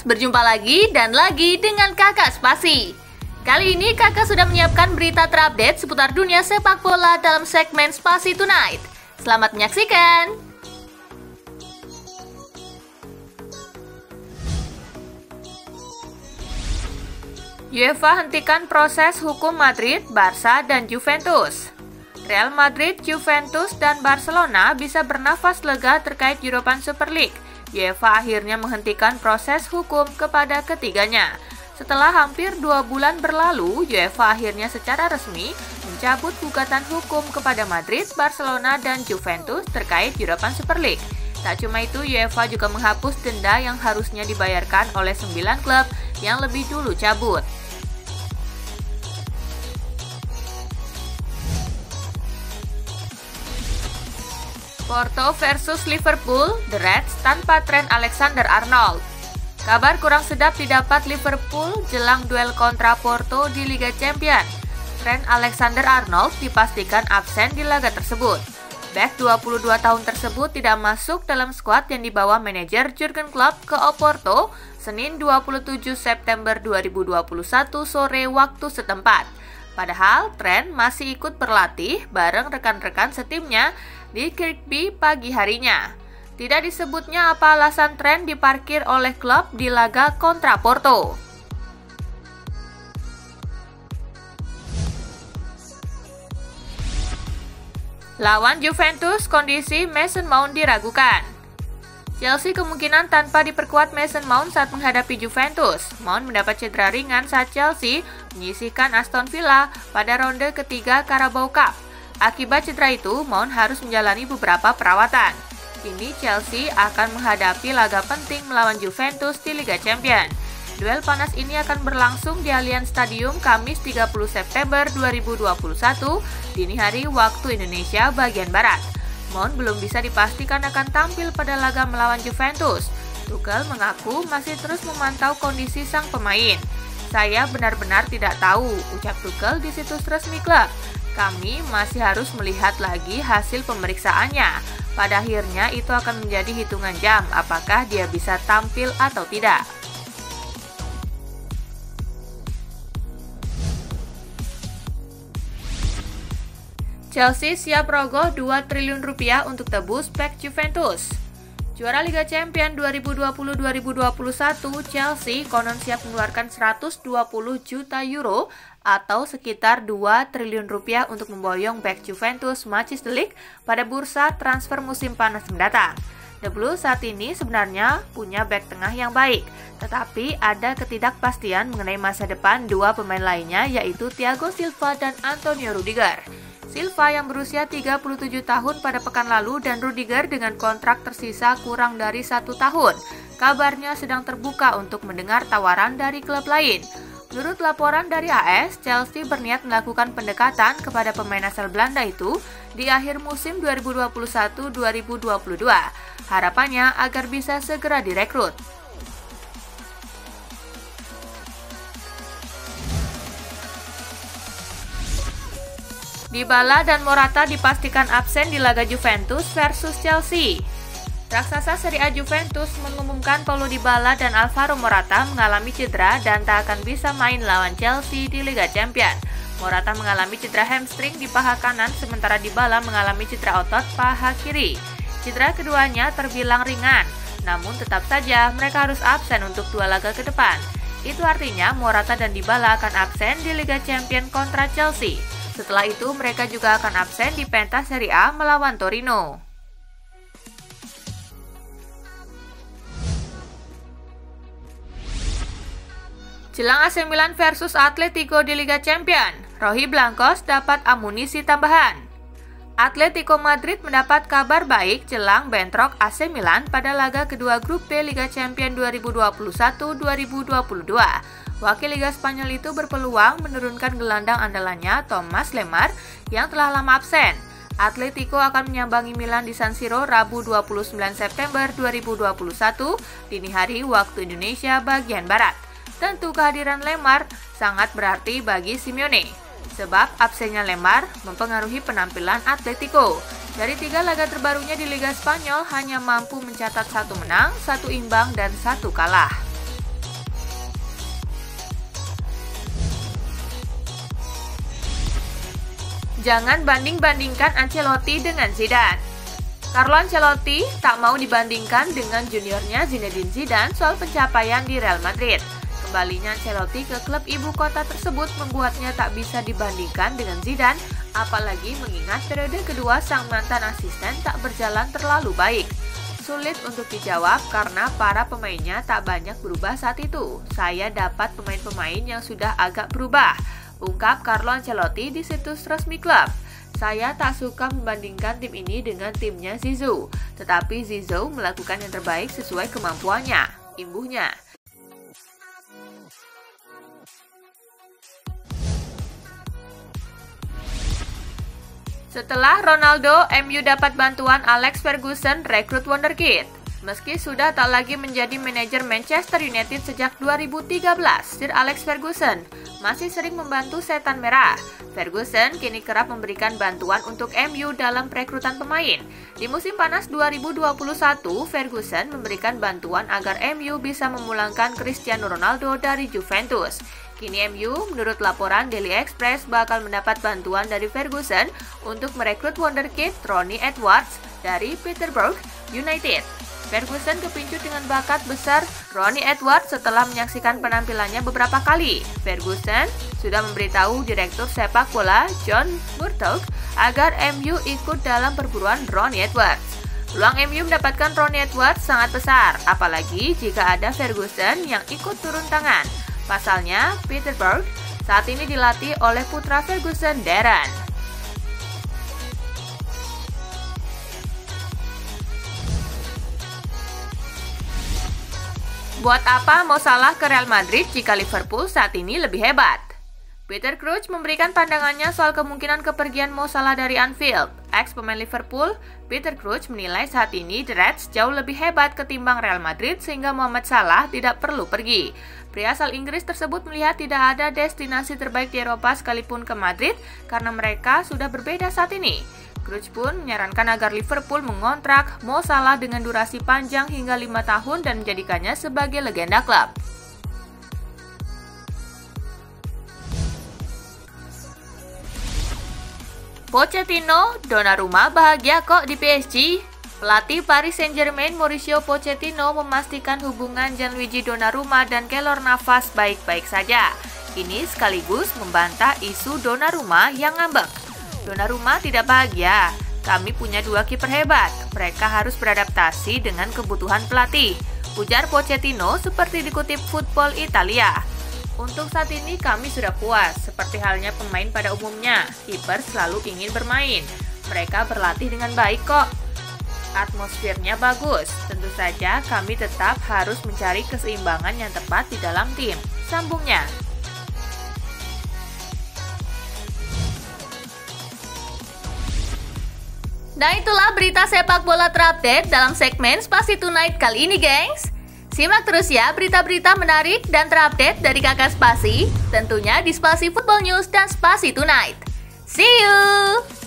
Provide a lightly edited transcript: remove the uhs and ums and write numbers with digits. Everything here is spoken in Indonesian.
berjumpa lagi dan lagi dengan Kakak Spasi. Kali ini Kakak sudah menyiapkan berita terupdate seputar dunia sepak bola dalam segmen Spasi Tonight. Selamat menyaksikan! UEFA hentikan proses hukum Madrid, Barca, dan Juventus. Real Madrid, Juventus, dan Barcelona bisa bernafas lega terkait European Super League. UEFA akhirnya menghentikan proses hukum kepada ketiganya. Setelah hampir 2 bulan berlalu, UEFA akhirnya secara resmi mencabut gugatan hukum kepada Madrid, Barcelona, dan Juventus terkait European Super League. Tak cuma itu, UEFA juga menghapus denda yang harusnya dibayarkan oleh 9 klub yang lebih dulu cabut. Porto versus Liverpool, The Reds tanpa Trent Alexander-Arnold. Kabar kurang sedap didapat Liverpool jelang duel kontra Porto di Liga Champions. Trent Alexander-Arnold dipastikan absen di laga tersebut. Bek 22 tahun tersebut tidak masuk dalam skuad yang dibawa manajer Jurgen Klopp ke Oporto Senin 27 September 2021 sore waktu setempat. Padahal Trent masih ikut berlatih bareng rekan-rekan setimnya di Kirkby pagi harinya. Tidak disebutnya apa alasan Trent diparkir oleh klub di laga kontra Porto. Lawan Juventus, kondisi Mason Mount diragukan. Chelsea kemungkinan tanpa diperkuat Mason Mount saat menghadapi Juventus. Mount mendapat cedera ringan saat Chelsea menyisihkan Aston Villa pada ronde ketiga Carabao Cup. Akibat cedera itu, Mount harus menjalani beberapa perawatan. Kini Chelsea akan menghadapi laga penting melawan Juventus di Liga Champions. Duel panas ini akan berlangsung di Allianz Stadium Kamis 30 September 2021 dini hari waktu Indonesia bagian Barat. Mount belum bisa dipastikan akan tampil pada laga melawan Juventus. Tuchel mengaku masih terus memantau kondisi sang pemain. "Saya benar-benar tidak tahu," ucap Tuchel di situs resmi klub. "Kami masih harus melihat lagi hasil pemeriksaannya. Pada akhirnya itu akan menjadi hitungan jam apakah dia bisa tampil atau tidak." Chelsea siap rogoh 2 triliun rupiah untuk tebus bek Juventus. Juara Liga Champions 2020-2021, Chelsea konon siap mengeluarkan 120 juta euro atau sekitar 2 triliun rupiah untuk memboyong bek Juventus Mathis de Ligt pada bursa transfer musim panas mendatang. The Blues saat ini sebenarnya punya bek tengah yang baik, tetapi ada ketidakpastian mengenai masa depan 2 pemain lainnya yaitu Thiago Silva dan Antonio Rudiger. Silva yang berusia 37 tahun pada pekan lalu dan Rudiger dengan kontrak tersisa kurang dari 1 tahun. Kabarnya sedang terbuka untuk mendengar tawaran dari klub lain. Menurut laporan dari AS, Chelsea berniat melakukan pendekatan kepada pemain asal Belanda itu di akhir musim 2021-2022. Harapannya agar bisa segera direkrut. Dybala dan Morata dipastikan absen di laga Juventus versus Chelsea. Raksasa Serie A Juventus mengumumkan Paulo Dybala dan Alvaro Morata mengalami cedera dan tak akan bisa main lawan Chelsea di Liga Champions. Morata mengalami cedera hamstring di paha kanan sementara Dybala mengalami cedera otot paha kiri. Cedera keduanya terbilang ringan, namun tetap saja mereka harus absen untuk 2 laga ke depan. Itu artinya Morata dan Dybala akan absen di Liga Champions kontra Chelsea. Setelah itu, mereka juga akan absen di pentas Serie A melawan Torino. Jelang AC Milan versus Atletico di Liga Champions, Rohi Blancos dapat amunisi tambahan. Atletico Madrid mendapat kabar baik jelang bentrok AC Milan pada laga kedua grup B Liga Champions 2021-2022. Wakil Liga Spanyol itu berpeluang menurunkan gelandang andalannya Thomas Lemar yang telah lama absen. Atletico akan menyambangi Milan di San Siro Rabu 29 September 2021 dini hari waktu Indonesia bagian Barat. Tentu kehadiran Lemar sangat berarti bagi Simeone, sebab absennya Lemar mempengaruhi penampilan Atletico. Dari 3 laga terbarunya di Liga Spanyol hanya mampu mencatat 1 menang, 1 imbang, dan 1 kalah. Jangan banding-bandingkan Ancelotti dengan Zidane. Carlo Ancelotti tak mau dibandingkan dengan juniornya Zinedine Zidane soal pencapaian di Real Madrid. Kembalinya Ancelotti ke klub ibu kota tersebut membuatnya tak bisa dibandingkan dengan Zidane, apalagi mengingat periode kedua sang mantan asisten tak berjalan terlalu baik. Sulit untuk dijawab karena para pemainnya tak banyak berubah saat itu. Saya dapat pemain-pemain yang sudah agak berubah, ungkap Carlo Ancelotti di situs resmi klub. Saya tak suka membandingkan tim ini dengan timnya Zizou, tetapi Zizou melakukan yang terbaik sesuai kemampuannya, imbuhnya. Setelah Ronaldo, MU dapat bantuan Alex Ferguson rekrut wonderkid. Meski sudah tak lagi menjadi manajer Manchester United sejak 2013, Sir Alex Ferguson masih sering membantu setan merah. Ferguson kini kerap memberikan bantuan untuk MU dalam perekrutan pemain. Di musim panas 2021, Ferguson memberikan bantuan agar MU bisa memulangkan Cristiano Ronaldo dari Juventus. Kini MU, menurut laporan Daily Express, bakal mendapat bantuan dari Ferguson untuk merekrut wonderkid Ronnie Edwards dari Peterborough United. Ferguson kepincut dengan bakat besar Ronnie Edwards setelah menyaksikan penampilannya beberapa kali. Ferguson sudah memberitahu direktur sepak bola John Murtough agar MU ikut dalam perburuan Ronnie Edwards. Peluang MU mendapatkan Ronnie Edwards sangat besar, apalagi jika ada Ferguson yang ikut turun tangan. Pasalnya, Peterborough saat ini dilatih oleh putra Ferguson, Darren. Buat apa Mo Salah ke Real Madrid jika Liverpool saat ini lebih hebat? Peter Crouch memberikan pandangannya soal kemungkinan kepergian Mo Salah dari Anfield. Ex-pemain Liverpool, Peter Crouch menilai saat ini The Reds jauh lebih hebat ketimbang Real Madrid sehingga Mohamed Salah tidak perlu pergi. Pria asal Inggris tersebut melihat tidak ada destinasi terbaik di Eropa sekalipun ke Madrid karena mereka sudah berbeda saat ini. Crouch pun menyarankan agar Liverpool mengontrak Mo Salah dengan durasi panjang hingga 5 tahun dan menjadikannya sebagai legenda klub. Pochettino, Donnarumma bahagia kok di PSG. Pelatih Paris Saint-Germain Mauricio Pochettino memastikan hubungan Gianluigi Donnarumma dan Keylor Navas baik-baik saja. Ini sekaligus membantah isu Donnarumma yang ngambek. Donnarumma tidak bahagia. Kami punya 2 kiper hebat. Mereka harus beradaptasi dengan kebutuhan pelatih, ujar Pochettino seperti dikutip Football Italia. Untuk saat ini kami sudah puas, seperti halnya pemain pada umumnya. Kiper selalu ingin bermain. Mereka berlatih dengan baik kok. Atmosfernya bagus. Tentu saja kami tetap harus mencari keseimbangan yang tepat di dalam tim, sambungnya. Nah itulah berita sepak bola terupdate dalam segmen Spasi Tonight kali ini, gengs. Simak terus ya berita-berita menarik dan terupdate dari Kakak Spasi, tentunya di Spasi Football News dan Spasi Tonight. See you!